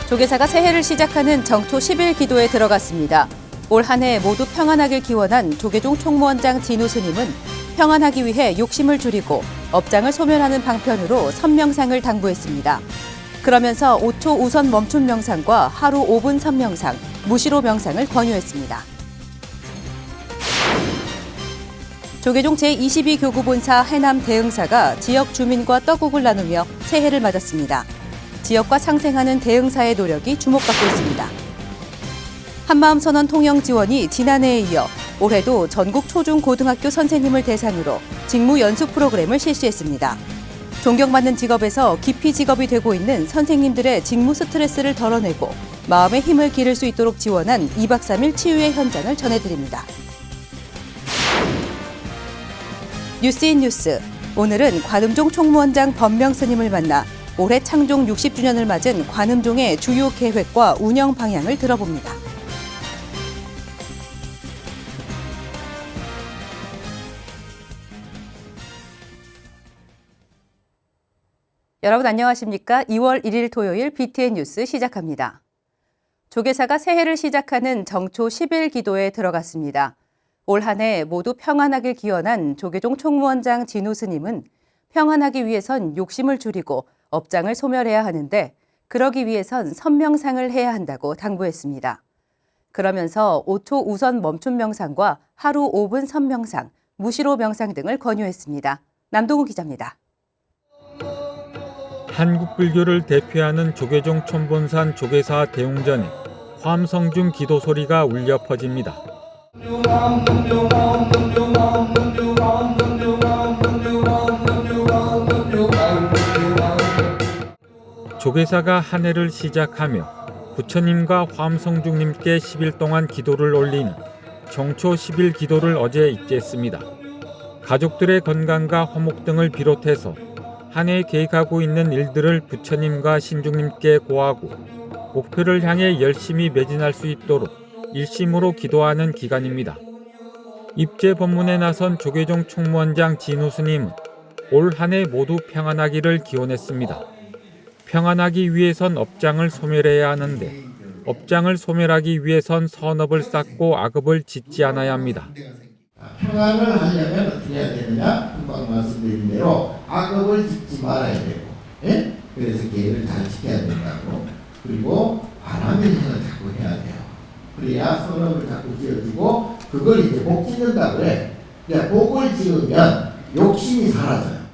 조계사가 새해를 시작하는 정초 10일 기도에 들어갔습니다. 올 한 해 모두 평안하길 기원한 조계종 총무원장 진우 스님은 평안하기 위해 욕심을 줄이고 업장을 소멸하는 방편으로 선명상을 당부했습니다. 그러면서 5초 우선 멈춤 명상과 하루 5분 선명상, 무시로 명상을 권유했습니다. 조계종 제22교구본사 해남 대흥사가 지역 주민과 떡국을 나누며 새해를 맞았습니다. 지역과 상생하는 대흥사의 노력이 주목받고 있습니다. 한마음선언 통영 지원이 지난해에 이어 올해도 전국 초중고등학교 선생님을 대상으로 직무 연수 프로그램을 실시했습니다. 존경받는 직업에서 깊이 직업이 되고 있는 선생님들의 직무 스트레스를 덜어내고 마음의 힘을 기를 수 있도록 지원한 2박 3일 치유의 현장을 전해드립니다. 뉴스인뉴스, 오늘은 관음종 총무원장 법명 스님을 만나 올해 창종 60주년을 맞은 관음종의 주요 계획과 운영 방향을 들어봅니다. 여러분 안녕하십니까? 2월 1일 토요일 BTN 뉴스 시작합니다. 조계사가 새해를 시작하는 정초 10일 기도에 들어갔습니다. 올 한 해 모두 평안하길 기원한 조계종 총무원장 진우 스님은 평안하기 위해선 욕심을 줄이고 업장을 소멸해야 하는데 그러기 위해선 선명상을 해야 한다고 당부했습니다. 그러면서 5초 우선 멈춤 명상과 하루 5분 선명상, 무시로 명상 등을 권유했습니다. 남동우 기자입니다. 한국 불교를 대표하는 조계종 촌본산 조계사 대웅전에 화엄성중 기도 소리가 울려 퍼집니다. 조계사가 한 해를 시작하며 부처님과 화엄성중님께 10일 동안 기도를 올리는 정초 10일 기도를 어제 입제했습니다. 가족들의 건강과 화목 등을 비롯해서 한 해 계획하고 있는 일들을 부처님과 신중님께 고하고 목표를 향해 열심히 매진할 수 있도록 일심으로 기도하는 기간입니다. 입제 법문에 나선 조계종 총무원장 진우 스님은 올 한 해 모두 평안하기를 기원했습니다. 평안하기 위해선 업장을 소멸해야 하는데 업장을 소멸하기 위해선 선업을 쌓고 악업을 짓지 않아야 합니다. 평안을 하려면 어떻게 해야 되느냐? 금방 말씀드린 대로 악업을 짓지 말아야 되고, 예? 그래서 계획을 잘 지켜야 된다고. 그리고 바람일행을 자꾸 해야 돼요. 그래야 선업을 자꾸 지어지고 그걸 이제 복 짓는다고 해. 그러니까 복을 지으면 욕심이 사라져요.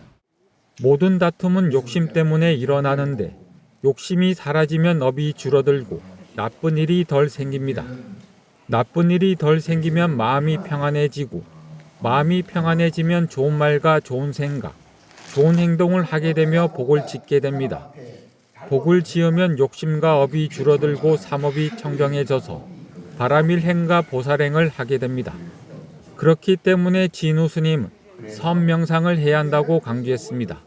모든 다툼은 욕심 때문에 일어나는데 욕심이 사라지면 업이 줄어들고 나쁜 일이 덜 생깁니다. 나쁜 일이 덜 생기면 마음이 평안해지고 마음이 평안해지면 좋은 말과 좋은 생각, 좋은 행동을 하게 되며 복을 짓게 됩니다. 복을 지으면 욕심과 업이 줄어들고 삼업이 청정해져서 바람일행과 보살행을 하게 됩니다. 그렇기 때문에 진우 스님은 선명상을 해야 한다고 강조했습니다.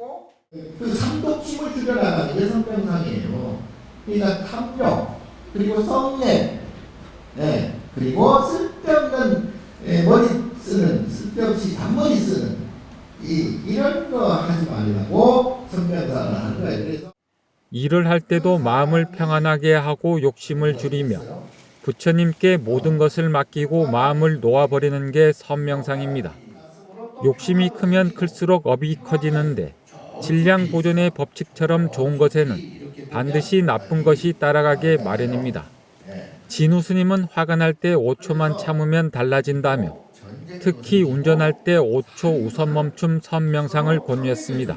그 삼독심을 줄여나가는 게 선명상이에요. 그러니까 탐욕, 그리고 성냄, 네, 그리고 쓸데없는 머리 쓰는, 쓸데없이 잔머리 쓰는 이런 거 하지 말라고 선명상을 하는 거예요. 그래서 일을 할 때도 마음을 평안하게 하고 욕심을 줄이며 부처님께 모든 것을 맡기고 마음을 놓아버리는 게 선명상입니다. 욕심이 크면 클수록 업이 커지는데 질량 보존의 법칙처럼 좋은 것에는 반드시 나쁜 것이 따라가게 마련입니다. 진우 스님은 화가 날 때 5초만 참으면 달라진다며 특히 운전할 때 5초 우선 멈춤 선명상을 권유했습니다.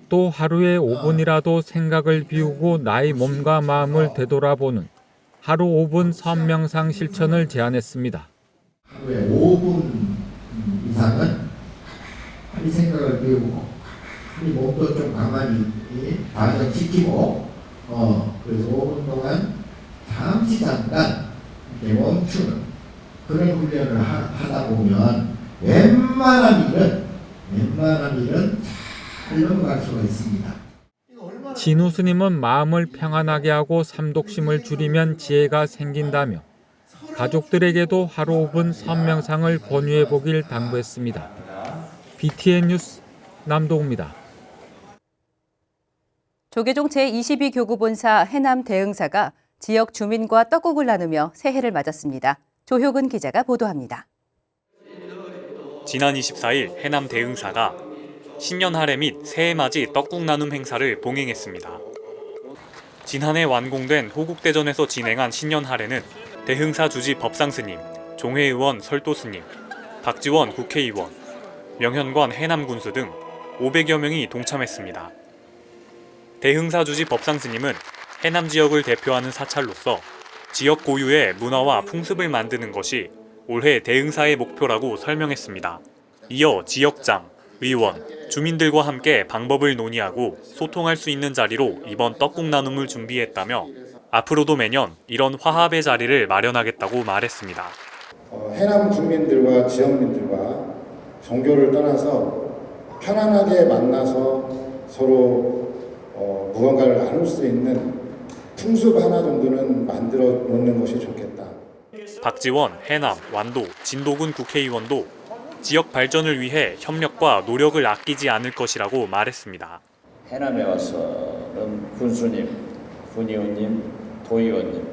또 하루에 5분이라도 생각을 비우고 나의 몸과 마음을 되돌아보는 하루 5분 선명상 실천을 제안했습니다. 하루에 5분 이상은 이 생각을 비우고 이 몸도 좀 가만히 안정시키고 그래서 5분 동안 잠깐 이렇게 멈추는 그런 훈련을 하다 보면 웬만한 일은 잘 넘어갈 수가 있습니다. 진우 스님은 마음을 평안하게 하고 삼독심을 줄이면 지혜가 생긴다며 가족들에게도 하루 5분 선명상을 권유해 보길 당부했습니다. BTN 뉴스 남동우입니다. 조계종 제22교구본사 해남 대흥사가 지역 주민과 떡국을 나누며 새해를 맞았습니다. 조효근 기자가 보도합니다. 지난 24일 해남 대흥사가 신년 할애 및 새해 맞이 떡국 나눔 행사를 봉행했습니다. 지난해 완공된 호국대전에서 진행한 신년 할애는 대흥사 주지 법상스님, 종회의원 설도스님, 박지원 국회의원, 명현관 해남군수 등 500여 명이 동참했습니다. 대흥사 주지 법상스님은 해남 지역을 대표하는 사찰로서 지역 고유의 문화와 풍습을 만드는 것이 올해 대흥사의 목표라고 설명했습니다. 이어 지역장, 의원, 주민들과 함께 방법을 논의하고 소통할 수 있는 자리로 이번 떡국 나눔을 준비했다며 앞으로도 매년 이런 화합의 자리를 마련하겠다고 말했습니다. 해남 주민들과 지역민들과 종교를 떠나서 편안하게 만나서 서로 무언가를 나눌 수 있는 풍습 하나 정도는 만들어 놓는 것이 좋겠다. 박지원 해남, 완도, 진도군 국회의원도 지역 발전을 위해 협력과 노력을 아끼지 않을 것이라고 말했습니다. 해남에 와서는 군수님, 군의원님, 도의원님,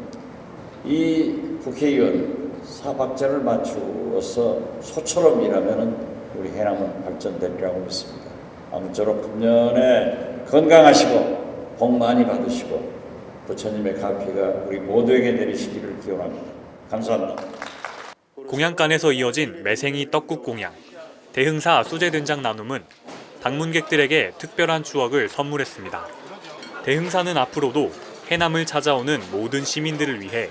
이 국회의원 사박자를 맞추어서 소처럼 일하면 우리 해남은 발전되리라고 믿습니다. 아무쪼록 금년에 건강하시고 복 많이 받으시고 부처님의 가피가 우리 모두에게 내리시기를 기원합니다. 감사합니다. 공양간에서 이어진 매생이 떡국 공양, 대흥사 수제된장 나눔은 방문객들에게 특별한 추억을 선물했습니다. 대흥사는 앞으로도 해남을 찾아오는 모든 시민들을 위해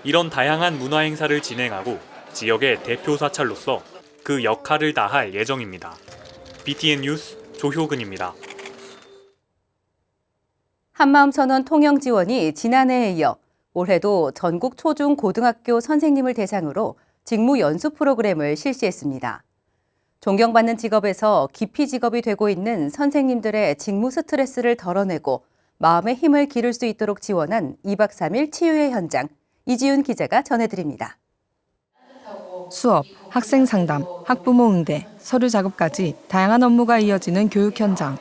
이런 다양한 문화 행사를 진행하고 지역의 대표 사찰로서 그 역할을 다할 예정입니다. BTN 뉴스 조효근입니다. 한마음선언 통영 지원이 지난해에 이어 올해도 전국 초중 고등학교 선생님을 대상으로 직무 연수 프로그램을 실시했습니다. 존경받는 직업에서 기피 직업이 되고 있는 선생님들의 직무 스트레스를 덜어내고 마음의 힘을 기를 수 있도록 지원한 2박 3일 치유의 현장, 이지윤 기자가 전해드립니다. 수업, 학생 상담, 학부모 응대, 서류 작업까지 다양한 업무가 이어지는 교육 현장.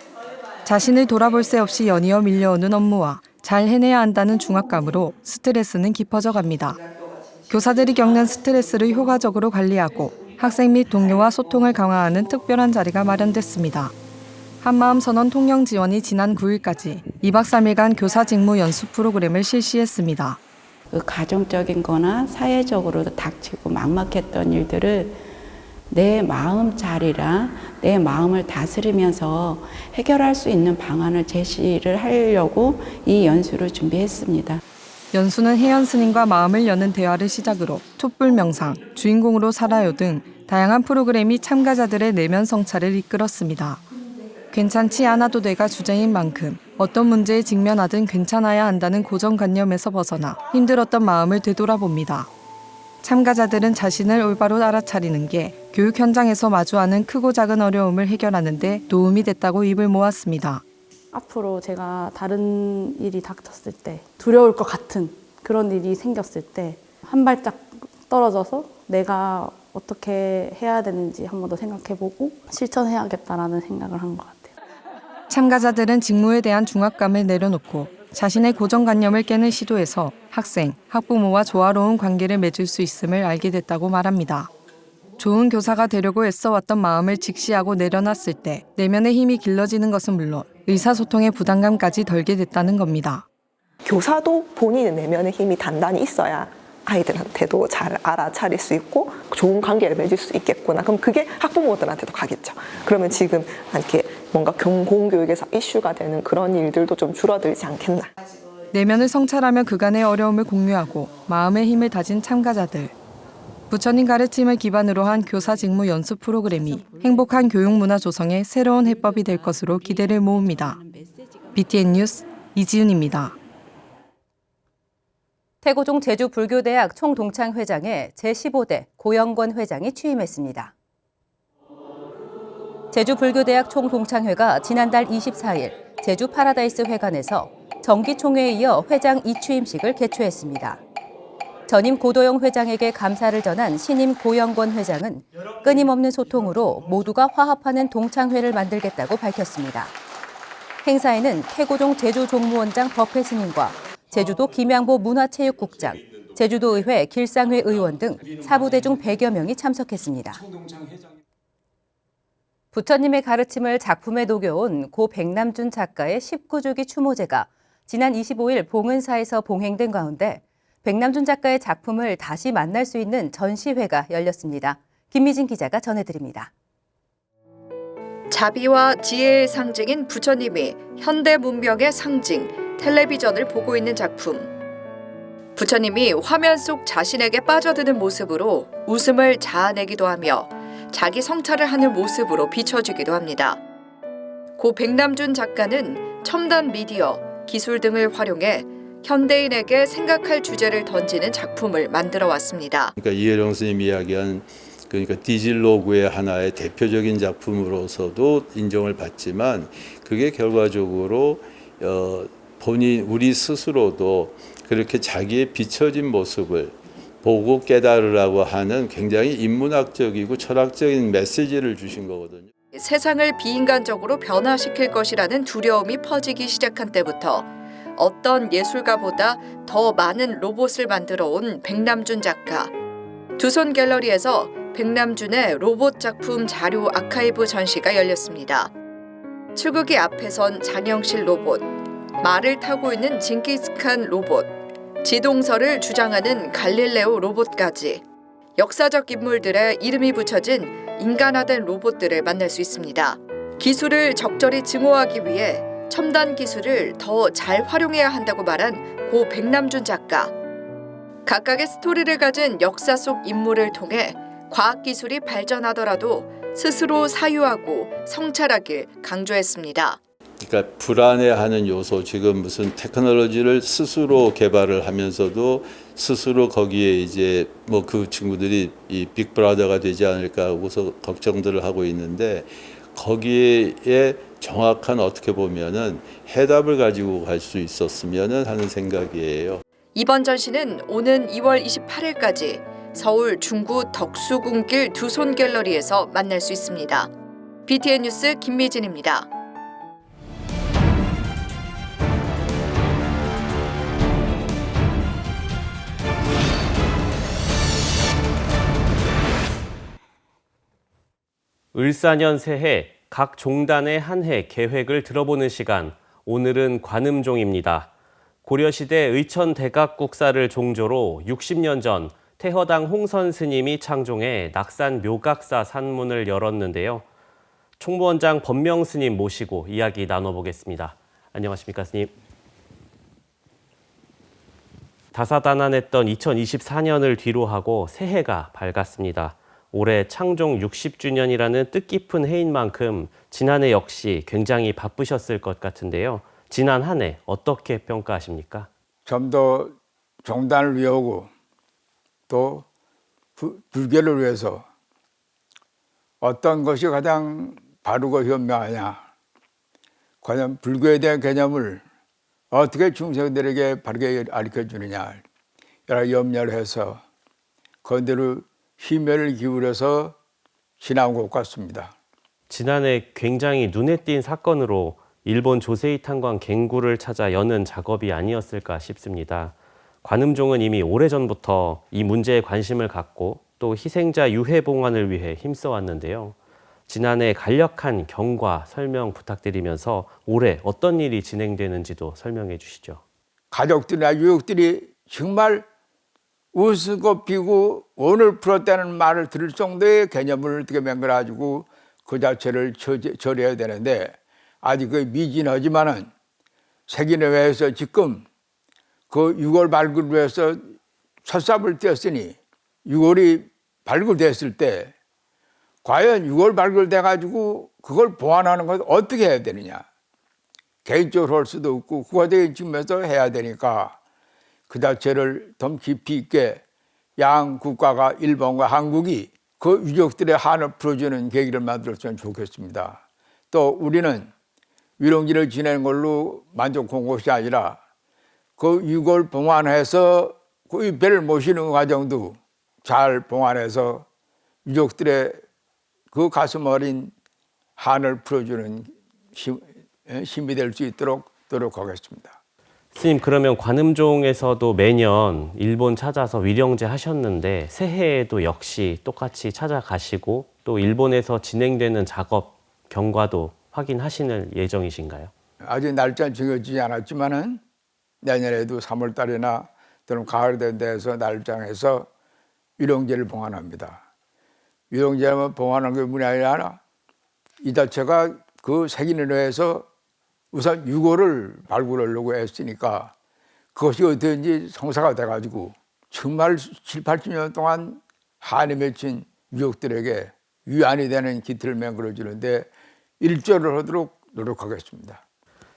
자신을 돌아볼 새 없이 연이어 밀려오는 업무와 잘 해내야 한다는 중압감으로 스트레스는 깊어져 갑니다. 교사들이 겪는 스트레스를 효과적으로 관리하고 학생 및 동료와 소통을 강화하는 특별한 자리가 마련됐습니다. 한마음선언 통영 지원이 지난 9일까지 2박 3일간 교사 직무 연수 프로그램을 실시했습니다. 가정적인 거나 사회적으로 닥치고 막막했던 일들을 내 마음 자리라 내 마음을 다스리면서 해결할 수 있는 방안을 제시를 하려고 이 연수를 준비했습니다. 연수는 혜연 스님과 마음을 여는 대화를 시작으로 촛불 명상, 주인공으로 살아요 등 다양한 프로그램이 참가자들의 내면 성찰을 이끌었습니다. 괜찮지 않아도 돼가 주제인 만큼 어떤 문제에 직면하든 괜찮아야 한다는 고정관념에서 벗어나 힘들었던 마음을 되돌아봅니다. 참가자들은 자신을 올바로 알아차리는 게 교육 현장에서 마주하는 크고 작은 어려움을 해결하는 데 도움이 됐다고 입을 모았습니다. 앞으로 제가 다른 일이 닥쳤을 때 두려울 것 같은 그런 일이 생겼을 때 한 발짝 떨어져서 내가 어떻게 해야 되는지 한 번 더 생각해보고 실천해야겠다라는 생각을 한 것 같아요. 참가자들은 직무에 대한 중압감을 내려놓고 자신의 고정관념을 깨는 시도에서 학생, 학부모와 조화로운 관계를 맺을 수 있음을 알게 됐다고 말합니다. 좋은 교사가 되려고 애써왔던 마음을 직시하고 내려놨을 때 내면의 힘이 길러지는 것은 물론 의사소통의 부담감까지 덜게 됐다는 겁니다. 교사도 본인의 내면의 힘이 단단히 있어야 아이들한테도 잘 알아차릴 수 있고 좋은 관계를 맺을 수 있겠구나. 그럼 그게 학부모들한테도 가겠죠. 그러면 지금 이렇게 뭔가 공교육에서 이슈가 되는 그런 일들도 좀 줄어들지 않겠나. 내면을 성찰하며 그간의 어려움을 공유하고 마음의 힘을 다진 참가자들. 부처님 가르침을 기반으로 한 교사 직무 연수 프로그램이 행복한 교육 문화 조성의 새로운 해법이 될 것으로 기대를 모읍니다. BTN 뉴스 이지윤입니다. 태고종 제주불교대학 총동창회장에 제15대 고영권 회장이 취임했습니다. 제주불교대학 총동창회가 지난달 24일 제주 파라다이스 회관에서 정기총회에 이어 회장 이취임식을 개최했습니다. 전임 고도영 회장에게 감사를 전한 신임 고영권 회장은 끊임없는 소통으로 모두가 화합하는 동창회를 만들겠다고 밝혔습니다. 행사에는 태고종 제주종무원장 법회 스님과 제주도 김양보 문화체육국장, 제주도의회 길상회 의원 등 사부대 중 100여 명이 참석했습니다. 부처님의 가르침을 작품에 녹여온 고 백남준 작가의 19주기 추모제가 지난 25일 봉은사에서 봉행된 가운데 백남준 작가의 작품을 다시 만날 수 있는 전시회가 열렸습니다. 김미진 기자가 전해드립니다. 자비와 지혜의 상징인 부처님이 현대 문명의 상징, 텔레비전을 보고 있는 작품. 부처님이 화면 속 자신에게 빠져드는 모습으로 웃음을 자아내기도 하며 자기 성찰을 하는 모습으로 비춰지기도 합니다. 고 백남준 작가는 첨단 미디어, 기술 등을 활용해 현대인에게 생각할 주제를 던지는 작품을 만들어 왔습니다. 그러니까 이혜령 선생님이 이야기한 그러니까 디질로그의 하나의 대표적인 작품으로서도 인정을 받지만 그게 결과적으로 본인 우리 스스로도 그렇게 자기의 비춰진 모습을 보고 깨달으라고 하는 굉장히 인문학적이고 철학적인 메시지를 주신 거거든요. 세상을 비인간적으로 변화시킬 것이라는 두려움이 퍼지기 시작한 때부터 어떤 예술가보다 더 많은 로봇을 만들어 온 백남준 작가. 두손 갤러리에서 백남준의 로봇 작품 자료 아카이브 전시가 열렸습니다. 출구기 앞에선 장영실 로봇, 말을 타고 있는 징기스칸 로봇, 지동설을 주장하는 갈릴레오 로봇까지 역사적 인물들의 이름이 붙여진 인간화된 로봇들을 만날 수 있습니다. 기술을 적절히 증오하기 위해 첨단 기술을 더 잘 활용해야 한다고 말한 고 백남준 작가. 각각의 스토리를 가진 역사 속 인물을 통해 과학기술이 발전하더라도 스스로 사유하고 성찰하길 강조했습니다. 그러니까 불안해하는 요소, 지금 무슨 테크놀로지를 스스로 개발을 하면서도 스스로 거기에 이제 뭐 그 친구들이 이 빅브라더가 되지 않을까 하고서 걱정들을 하고 있는데 거기에 정확한 어떻게 보면은 해답을 가지고 갈 수 있었으면은 하는 생각이에요. 이번 전시는 오는 2월 28일까지 서울 중구 덕수궁길 두손 갤러리에서 만날 수 있습니다. BTN 뉴스 김미진입니다. 을사년 새해 각 종단의 한 해 계획을 들어보는 시간, 오늘은 관음종입니다. 고려시대 의천대각국사를 종조로 60년 전 태허당 홍선 스님이 창종해 낙산 묘각사 산문을 열었는데요. 총무원장 법명 스님 모시고 이야기 나눠보겠습니다. 안녕하십니까, 스님. 다사다난했던 2024년을 뒤로하고 새해가 밝았습니다. 올해 창종 60주년이라는 뜻깊은 해인 만큼 지난해 역시 굉장히 바쁘셨을 것 같은데요. 지난 한 해 어떻게 평가하십니까? 좀 더 종단을 위하고 또 불교를 위해서 어떤 것이 가장 바르고 현명하냐, 과연 불교에 대한 개념을 어떻게 중생들에게 바르게 가르쳐주느냐 여러 염려를 해서 그대로 힘을 기울여서 지나온 것 같습니다. 지난해 굉장히 눈에 띈 사건으로 일본 조세이 탄광 갱구를 찾아 여는 작업이 아니었을까 싶습니다. 관음종은 이미 오래전부터 이 문제에 관심을 갖고 또 희생자 유해 봉환을 위해 힘써왔는데요. 지난해 간략한 경과 설명 부탁드리면서 올해 어떤 일이 진행되는지도 설명해 주시죠. 가족들이나 유족들이 정말 웃고 피고 오늘 풀었다는 말을 들을 정도의 개념을 어떻게 만들어가지고 그 자체를 처리해야 되는데 아직 그 미진하지만은 세계내외에서 지금 그 6월 발굴을 위해서 첫삽을 떼었으니 6월이 발굴됐을 때 과연 6월 발굴돼가지고 그걸 보완하는 건 어떻게 해야 되느냐. 개인적으로 할 수도 없고 국가적인 측면에서 해야 되니까 그 자체를 더 깊이 있게 양 국가가 일본과 한국이 그 유족들의 한을 풀어주는 계기를 만들었으면 좋겠습니다. 또 우리는 위롱지를 지내는 걸로 만족한 것이 아니라 그 6월 봉환해서 그 배를 모시는 과정도 잘 봉환해서 유족들의 그 가슴 어린 한을 풀어주는 힘이 될 수 있도록 노력하겠습니다. 스님, 그러면 관음종에서도 매년 일본 찾아서 위령제 하셨는데 새해에도 역시 똑같이 찾아가시고 또 일본에서 진행되는 작업 경과도 확인하시는 예정이신가요? 아직 날짜는 정해지지 않았지만은 내년에도 3월 달이나 또는 가을 된 데에서 날짜에서 위령제를 봉안합니다. 위령제를 봉안한 게 뿐이 아니라 이 자체가 그 색인으로 해서 우선 유고를 발굴하려고 했으니까 그것이 어떻게든지 성사가 돼가지고 정말 7, 80년 동안 한이 맺힌 유족들에게 위안이 되는 기틀을 만들어주는데 일조를 하도록 노력하겠습니다.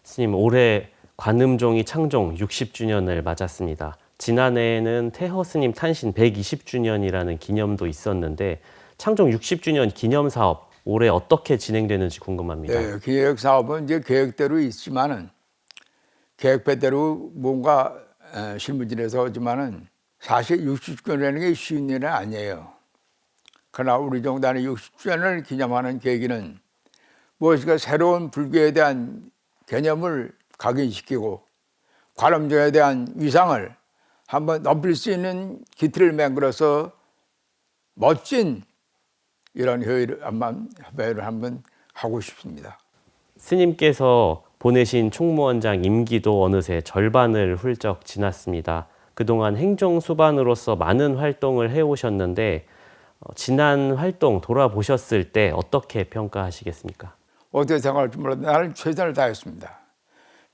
스님, 올해 관음종이 창종 60주년을 맞았습니다. 지난해에는 태허 스님 탄신 120주년이라는 기념도 있었는데 창종 60주년 기념 사업 올해 어떻게 진행되는지 궁금합니다. 네, 기획 사업은 이제 계획대로 있지만은 계획대로 뭔가 실무진에서 하지만은 사실 60주년이라는 게 쉬운 일은 아니에요. 그러나 우리 종단의 60주년을 기념하는 계기는 무엇인가 새로운 불교에 대한 개념을 각인시키고 관음종에 대한 위상을 한번 높일 수 있는 기틀을 만들어서 멋진 이런 협의를 한번 하고 싶습니다. 스님께서 보내신 총무원장 임기도 어느새 절반을 훌쩍 지났습니다. 그동안 행정수반으로서 많은 활동을 해오셨는데 지난 활동 돌아보셨을 때 어떻게 평가하시겠습니까? 어떻게 생각할지 몰라도 나는 최선을 다했습니다.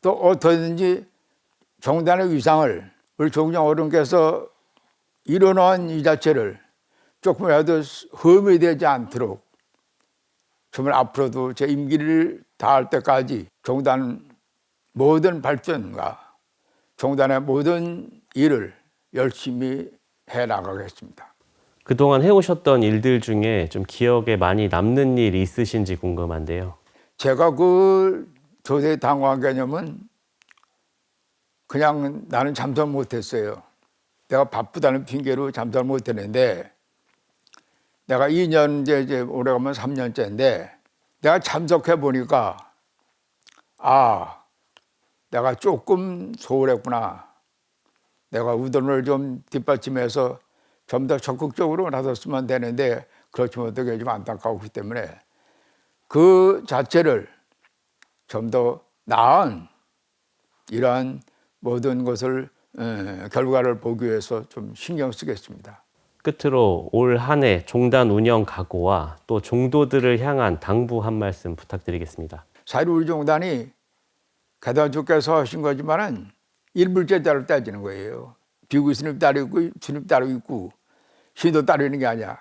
또 어떻게든지 종단의 위상을 우리 종정 어른께서 일어난 이 자체를 조금이라도 흠이 되지 않도록 정말 앞으로도 제 임기를 다할 때까지 종단 모든 발전과 종단의 모든 일을 열심히 해나가겠습니다. 그동안 해오셨던 일들 중에 좀 기억에 많이 남는 일 있으신지 궁금한데요. 제가 그 조세 당황 개념은 그냥 나는 참석 못했어요. 내가 바쁘다는 핑계로 참석 못했는데 내가 2년 이제 올해 가면 3년째인데 내가 참석해 보니까 아, 내가 조금 소홀했구나. 내가 우도를 좀 뒷받침해서 좀 더 적극적으로 나섰으면 되는데 그렇지 못하게 좀 안타까웠기 때문에 그 자체를 좀 더 나은 이러한 모든 것을 결과를 보기 위해서 좀 신경 쓰겠습니다. 끝으로 올 한 해 종단 운영 각오와 또 종도들을 향한 당부 한 말씀 부탁드리겠습니다. 사실 우리 종단이 가다주께서 하신 거지만은 일불제자를 따지는 거예요. 비구 스님 따르고 주님 따르고 있고 신도 따르는 게 아니야.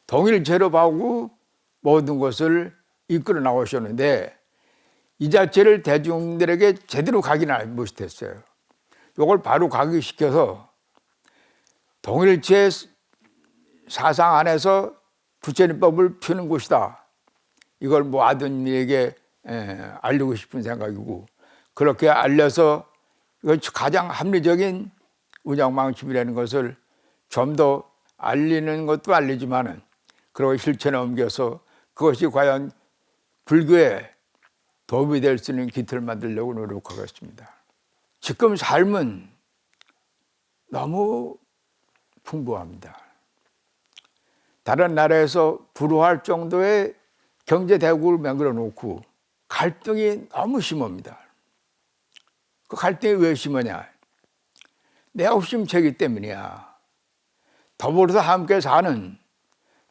동일제로 봐오고 모든 것을 이끌어 나오셨는데 이 자체를 대중들에게 제대로 각인을 못했어요. 이걸 바로 각인시켜서 동일체 사상 안에서 부처님법을 펴는 곳이다. 이걸 뭐 아드님에게 알리고 싶은 생각이고 그렇게 알려서 이걸 가장 합리적인 운영 방침이라는 것을 좀 더 알리는 것도 알리지만은 그리고 실천에 옮겨서 그것이 과연 불교에 도움이 될 수 있는 기틀을 만들려고 노력하겠습니다. 지금 삶은 너무 풍부합니다. 다른 나라에서 부러워할 정도의 경제 대국을 만들어 놓고 갈등이 너무 심합니다. 그 갈등이 왜 심하냐? 내 욕심채기 때문이야. 더불어서 함께 사는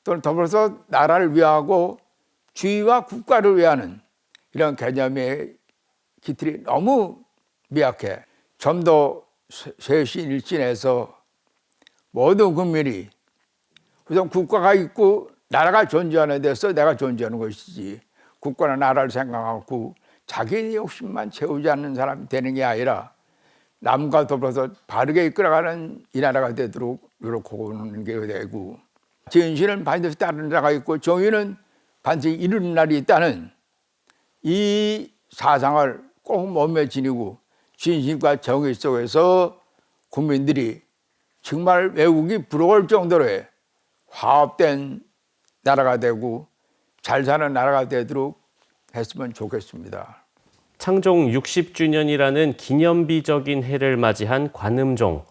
또는 더불어서 나라를 위하고 주의와 국가를 위하는 이런 개념의 기틀이 너무 미약해. 좀 더 쇄신일진해서 모든 국민이 우선 국가가 있고 나라가 존재하는 데서 내가 존재하는 것이지 국가나 나라를 생각하고 자기 욕심만 채우지 않는 사람이 되는 게 아니라 남과 더불어서 바르게 이끌어가는 이 나라가 되도록 노력하고 있는 게 되고 진실은 반드시 따르는 자가 있고 정의는 반드시 이루는 날이 있다는 이 사상을 꼭 몸에 지니고 진실과 정의 속에서 국민들이 정말 외국이 부러울 정도로의 화합된 나라가 되고 잘 사는 나라가 되도록 했으면 좋겠습니다. 창종 60주년이라는 기념비적인 해를 맞이한 관음종.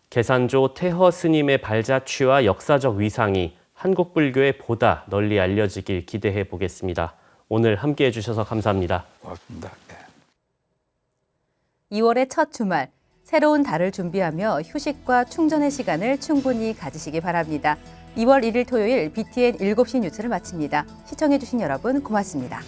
계산조 태허 스님의 발자취와 역사적 위상이 한국 불교에 보다 널리 알려지길 기대해 보겠습니다. 오늘 함께해 주셔서 감사합니다. 고맙습니다. 2월의 첫 주말, 새로운 달을 준비하며 휴식과 충전의 시간을 충분히 가지시기 바랍니다. 2월 1일 토요일 BTN 7시 뉴스를 마칩니다. 시청해 주신 여러분 고맙습니다.